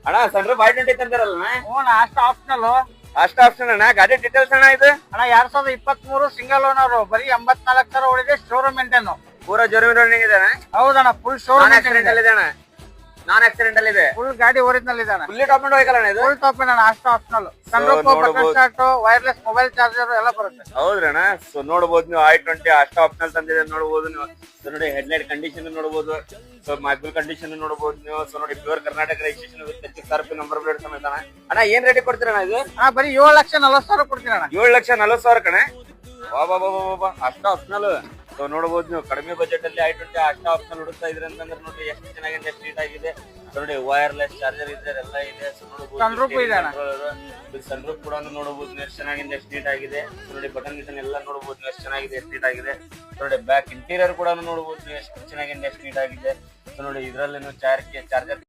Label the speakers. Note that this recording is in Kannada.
Speaker 1: ಅಣ್ಣ ಸನ್ರೂಫ್ I20 ತಂದಿರಲ್ಲ
Speaker 2: ಹ್ಞೂ ಅಷ್ಟು ಆಪ್ಷನಲ್.
Speaker 1: ಅಷ್ಟ ಆಪ್ಷನ್ ಅಣ್ಣ. ಗಾಡಿ ಡೀಟೇಲ್ಸ್ ಅಣ್ಣ ಇದು
Speaker 2: ಅಣ್ಣ 2023 ಸಿಂಗಲ್ ಓನರ್, ಬರೀ 84,000 ಹೊಡಿದೆ, ಶೋರೂಮ್ ಮೇಂಟೈನ್.
Speaker 1: ಪೂರಾ ಜೋರಿ ರನ್ನಿಂಗ್ ಇದೆ ಅಣ್ಣ.
Speaker 2: ಹೌದಣ್ಣ, ಫುಲ್ ಶೋರೂಮ್
Speaker 1: ಆಕ್ಸಿಡೆಂಟಲ್ ಇದೆ ಅಣ್ಣ. ನಾನ್ ಆಕ್ಸಿಡೆಂಟಲ್ ಇದೆ.
Speaker 2: ಫುಲ್ ಗಾಡಿ ಒರಿಜಿನಲ್ ಇದೆ ಅಣ್ಣ.
Speaker 1: ಫುಲ್ಲಿ ಟಾಪ್ ಅಂಡ್ ವೆಹಿಕಲ್ ಅಣ್ಣ ಇದು.
Speaker 2: ಫುಲ್ ಟಾಪ್ ಅಣ್ಣ, ಅಷ್ಟು optional. Sunroof, button start, wireless mobile charger ಎಲ್ಲ ಬರುತ್ತೆ.
Speaker 1: ಹೌದ್ರಣ್ಣ. ಸೊ ನೋಡಬಹುದು ನೀವು I20 ಅಷ್ಟ ಆಪ್ಷನಲ್ ತಂದಿದೆ ನೋಡಬಹುದು ನೀವು. ಸೊ ನೋಡಿ ಹೆಡ್ಲೈಟ್ ಕಂಡೀಷನ್ ನೋಡಬಹುದು. ಸೊ ಮೈಬಲ್ ಕಂಡೀಷನ್ ನೋಡಬಹುದು ನೀವು. ಸೊ ನೋಡಿ pure Karnataka registration with HSRP number plate ಸಮೇತ ಅಣ್ಣ. ಅಣ್ಣ ಏನ್ ರೇಟ್ ಕೊಡ್ತೀರಣ್ಣ ಇದು?
Speaker 2: ಅಣ್ಣ ಬರೀ 7,40,000 ಕೊಡ್ತೀನಿ ಅಣ್ಣ.
Speaker 1: 7,40,000 ಕಣೆ. ವಾ ಬಾ ಬಾ ಬಾ ಅಷ್ಟ ಆಪ್ಷನಲ್. ಸೊ ನೋಡಬಹುದು ನೀವು ಕಡಿಮೆ ಬಜೆಟ್ ಅಲ್ಲಿ I20 ಅಷ್ಟ ಆಪ್ಷನಲ್ ಹುಡುಕ್ತಾ ಇದ್ರಿ ಅಂತಂದ್ರೆ ನೋಡಿ ಎಷ್ಟು ಚೆನ್ನಾಗಿದೆ, ಎಷ್ಟು ನೀಟ್ ಆಗಿದೆ. ನೋಡಿ ವೈರ್ಲೆಸ್ ಚಾರ್ಜರ್ ಇದೆ, ಎಲ್ಲ ಇದೆ. ಸೊ ನೋಡಬಹುದು
Speaker 2: ಸನ್ರೂಫ್ ಇದೆ ಅಣ್ಣ.
Speaker 1: ಸನ್ರೂಫ್ ಕೂಡ ನೋಡಬಹುದು ಎಷ್ಟು ಚೆನ್ನಾಗಿದೆ, ಎಷ್ಟು ನೀಟ್ ಆಗಿದೆ. ನೋಡಿ ಬಟನ್ ಗಿಟನ್ ಎಲ್ಲ ನೋಡಬಹುದು ಎಷ್ಟು ಚೆನ್ನಾಗಿದೆ, ಎಷ್ಟು ನೀಟ್ ಆಗಿದೆ. ನೋಡಿ ಬ್ಯಾಕ್ ಇಂಟೀರಿಯರ್ ಕೂಡ ನೋಡಬಹುದು ಎಷ್ಟು ಚೆನ್ನಾಗಿದೆ, ಎಷ್ಟು ನೀಟ್ ಆಗಿದೆ. ಸೊ ನೋಡಿ ಇದ್ರಲ್ಲಿ ಚಾರ್ಜರ್